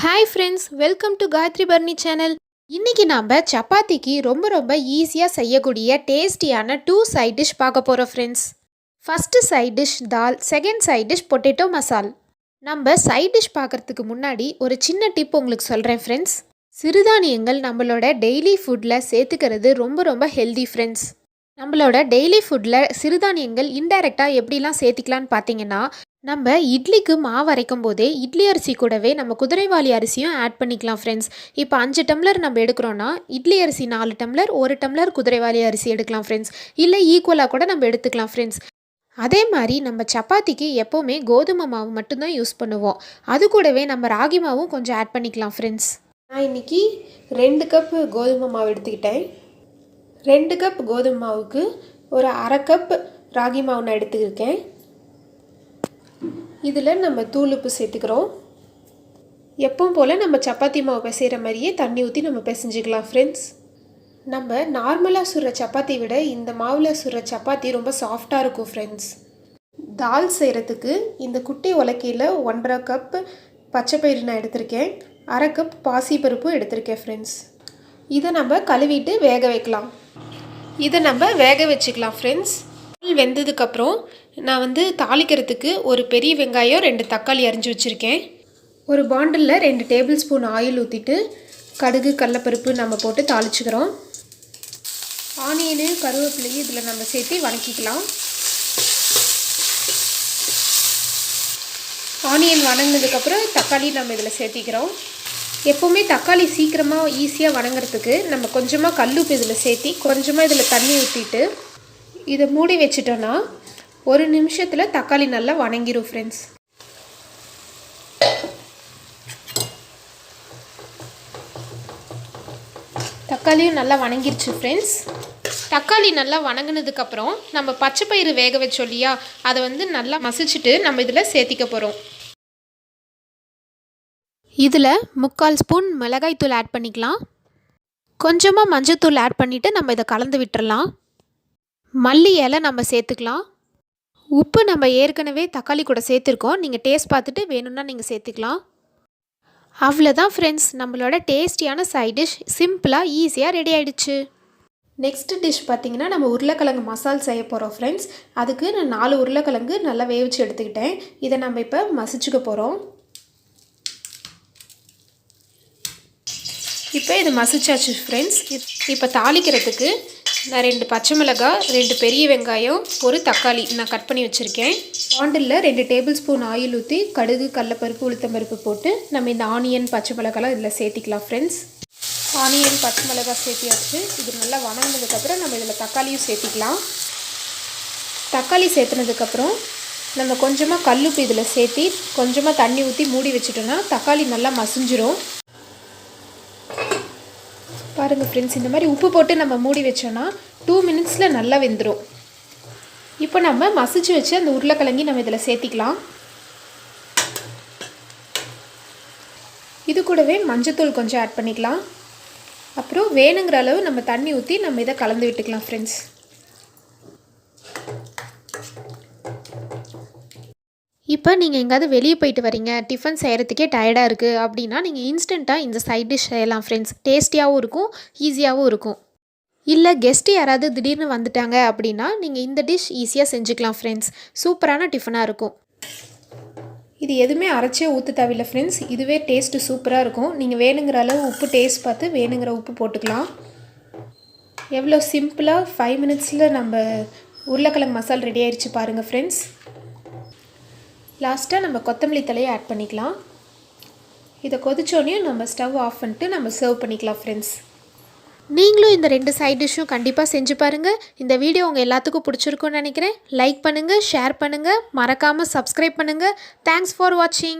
Hi friends, welcome to Gayathri Barni channel. இன்னைக்கு நாம சப்பாத்திக்கு ரொம்ப ஈஸியா செய்யக்கூடிய டேஸ்டியான 2 சைட் டிஷ் பார்க்க போறோம் friends. First side dish தால், second side dish potato மசால். நம்ம சைட் டிஷ் பார்க்கறதுக்கு முன்னாடி ஒரு சின்ன டிப் உங்களுக்கு சொல்றேன் friends. சிறுதானியங்கள் நம்மளோட டெய்லி ஃபுட்ல சேர்த்துக்கிறது ரொம்ப ஹெல்தி friends. நம்மளோட டெய்லி ஃபுட்டில் சிறுதானியங்கள் இன்டைரக்டாக எப்படிலாம் சேர்த்திக்கலான்னு பார்த்தீங்கன்னா, நம்ம இட்லிக்கு மாவு அரைக்கும் போதே இட்லி அரிசி கூடவே நம்ம குதிரைவாலி அரிசியும் ஆட் பண்ணிக்கலாம் ஃப்ரெண்ட்ஸ். இப்போ 5 டம்ளர் நம்ம எடுக்கிறோன்னா இட்லி அரிசி 4 டம்ளர், 1 டம்ளர் குதிரைவாலி அரிசி எடுக்கலாம் ஃப்ரெண்ட்ஸ். இல்லை ஈக்குவலாக கூட நம்ம எடுத்துக்கலாம் ஃப்ரெண்ட்ஸ். அதே மாதிரி நம்ம சப்பாத்திக்கு எப்போவுமே கோதுமை மாவு மட்டும்தான் யூஸ் பண்ணுவோம். அது கூடவே நம்ம ராகி மாவும் கொஞ்சம் ஆட் பண்ணிக்கலாம் ஃப்ரெண்ட்ஸ். நான் இன்றைக்கி 2 கப் கோதுமை மாவு எடுத்துக்கிட்டேன். 2 கப் கோதுமை மாவுக்கு ஒரு அரை கப் ராகி மாவு நான் எடுத்துக்கிருக்கேன். இதில் நம்ம தூள் உப்பு சேர்த்துக்கிறோம். எப்பவும் போல் நம்ம சப்பாத்தி மாவு பிசைகிற மாதிரியே தண்ணி ஊற்றி நம்ம பிசைஞ்சிக்கலாம் ஃப்ரெண்ட்ஸ். நம்ம நார்மலாக சுடுற சப்பாத்தி விட இந்த மாவில் சுடுற சப்பாத்தி ரொம்ப சாஃப்டாக இருக்கும் ஃப்ரெண்ட்ஸ். தால் செய்கிறதுக்கு இந்த குட்டி உலக்கையில் 1.5 கப் பச்சைப்பயிறு நான் எடுத்திருக்கேன். அரை கப் பாசிப்பருப்பும் எடுத்திருக்கேன் ஃப்ரெண்ட்ஸ். இதை நம்ம கழுவிட்டு வேக வைக்கலாம். இதை நம்ம வேக வச்சுக்கலாம் ஃப்ரெண்ட்ஸ். வெந்ததுக்கப்புறம் நான் தாளிக்கிறதுக்கு ஒரு பெரிய வெங்காயம் 2 தக்காளி அரிஞ்சு வச்சுருக்கேன். ஒரு பாண்டிலில் 2 டேபிள் ஸ்பூன் ஆயில் ஊற்றிட்டு கடுகு கடலப்பருப்பு நம்ம போட்டு தாளிச்சுக்கிறோம். ஆனியனு கருவேப்பிலையும் இதில் நம்ம சேர்த்து வதக்கிக்கலாம். ஆனியன் வதங்கினதுக்கப்புறம் தக்காளி நம்ம இதில் சேர்த்திக்கிறோம். எப்போவுமே தக்காளி சீக்கிரமாக ஈஸியாக வதங்கிறதுக்கு நம்ம கொஞ்சமாக கல்லுப்பு இதில் சேர்த்தி கொஞ்சமாக இதில் தண்ணி ஊற்றிட்டு இதை மூடி வச்சிட்டோன்னா 1 நிமிஷத்தில் தக்காளி நல்லா வதங்கிடும் ஃப்ரெண்ட்ஸ். தக்காளியும் நல்லா வதங்கிருச்சு ஃப்ரெண்ட்ஸ். தக்காளி நல்லா வதங்கினதுக்கப்புறம் நம்ம பச்சைப்பயிறு வேக வச்சோம் இல்லையா, அதை நல்லா மசிச்சுட்டு நம்ம இதில் சேர்த்திக்க போகிறோம். இதில் 3/4 ஸ்பூன் மிளகாய்த்தூள் ஆட் பண்ணிக்கலாம். கொஞ்சமாக மஞ்சத்தூள் ஆட் பண்ணிவிட்டு நம்ம இதை கலந்து விட்டுறலாம். மல்லி இலை நம்ம சேர்த்துக்கலாம். உப்பு நம்ம ஏற்கனவே தக்காளி கூட சேர்த்துருக்கோம். நீங்கள் டேஸ்ட் பார்த்துட்டு வேணும்னா நீங்கள் சேர்த்துக்கலாம். அவ்வளோதான் ஃப்ரெண்ட்ஸ், நம்மளோட டேஸ்டியான சைட் டிஷ் சிம்பிளாக ஈஸியாக ரெடி ஆகிடுச்சு. நெக்ஸ்ட் டிஷ் பார்த்திங்கன்னா நம்ம உருளைக்கிழங்கு மசால் செய்ய போகிறோம் ஃப்ரெண்ட்ஸ். அதுக்கு நான் 4 உருளைக்கிழங்கு நல்லா வேவிச்சு எடுத்துக்கிட்டேன். இதை நம்ம இப்போ மசிச்சுக்க போகிறோம். இப்போ இது மசிச்சாச்சு ஃப்ரெண்ட்ஸ். இப்போ தாளிக்கிறதுக்கு நான் 2 பச்சை மிளகாய், 2 பெரிய வெங்காயம், ஒரு தக்காளி நான் கட் பண்ணி வச்சுருக்கேன். பாண்டிலில் 2 டேபிள் ஸ்பூன் ஆயில் ஊற்றி கடுகு கடலப்பருப்பு உளுத்தம்பருப்பு போட்டு நம்ம இந்த ஆனியன் பச்சை மிளகாலாம் இதில் சேர்த்திக்கலாம் ஃப்ரெண்ட்ஸ். ஆனியன் பச்சை மிளகாய் சேர்த்தியாச்சு. இது நல்லா வதங்கினதுக்கப்புறம் நம்ம இதில் தக்காளியும் சேர்த்திக்கலாம். தக்காளி சேர்த்துனதுக்கப்புறம் நம்ம கொஞ்சமாக கல்லுப்பு இதில் சேர்த்தி கொஞ்சமாக தண்ணி ஊற்றி மூடி வச்சுட்டோன்னா தக்காளி நல்லா மசிஞ்சிரும். பாருங்கள் ஃப்ரெண்ட்ஸ், இந்த மாதிரி உப்பு போட்டு நம்ம மூடி வச்சோன்னா 2 மினிட்ஸில் நல்லா வெந்துடும். இப்போ நம்ம மசிச்சு வச்சு அந்த உருளைக்கிழங்கி நம்ம இதில் சேர்த்திக்கலாம். இது கூடவே மஞ்சத்தூள் கொஞ்சம் ஆட் பண்ணிக்கலாம். அப்புறம் வேணுங்கிற அளவு நம்ம தண்ணி ஊற்றி நம்ம இதை கலந்து விட்டுக்கலாம் ஃப்ரெண்ட்ஸ். இப்போ நீங்கள் எங்கேயாவது வெளியே போயிட்டு வரீங்க, டிஃபன் செய்கிறதுக்கே டயர்டாக இருக்குது அப்படின்னா நீங்கள் இன்ஸ்டண்ட்டாக இந்த சைட் டிஷ் செய்யலாம் ஃப்ரெண்ட்ஸ். டேஸ்டியாகவும் இருக்கும், ஈஸியாகவும் இருக்கும். இல்லை கெஸ்ட்டு யாராவது திடீர்னு வந்துட்டாங்க அப்படின்னா நீங்கள் இந்த டிஷ் ஈஸியாக செஞ்சுக்கலாம் ஃப்ரெண்ட்ஸ். சூப்பரான டிஃபனாக இருக்கும். இது எதுவுமே அரைச்சே ஊற்ற தேவையில்லை ஃப்ரெண்ட்ஸ். இதுவே டேஸ்ட்டு சூப்பராக இருக்கும். நீங்கள் வேணுங்கிற அளவு உப்பு டேஸ்ட் பார்த்து வேணுங்கிற உப்பு போட்டுக்கலாம். எவ்வளோ சிம்பிளாக 5 மினிட்ஸில் நம்ம உருளைக்கிழங்கு மசால் ரெடி ஆயிடுச்சு பாருங்கள் ஃப்ரெண்ட்ஸ். லாஸ்ட்டாக நம்ம கொத்தமல்லி தலையை ஆட் பண்ணிக்கலாம். இதை கொதிச்சோனையும் நம்ம ஸ்டவ் ஆஃப் பண்ணிட்டு நம்ம சர்வ் பண்ணிக்கலாம் ஃப்ரெண்ட்ஸ். நீங்களும் இந்த 2 சைட் டிஷ்ஷும் கண்டிப்பாக செஞ்சு பாருங்கள். இந்த வீடியோ உங்கள் எல்லாத்துக்கும் பிடிச்சிருக்குன்னு நினைக்கிறேன். லைக் பண்ணுங்கள், ஷேர் பண்ணுங்கள், மறக்காமல் சப்ஸ்கிரைப் பண்ணுங்கள். தேங்க்ஸ் ஃபார் வாட்சிங்.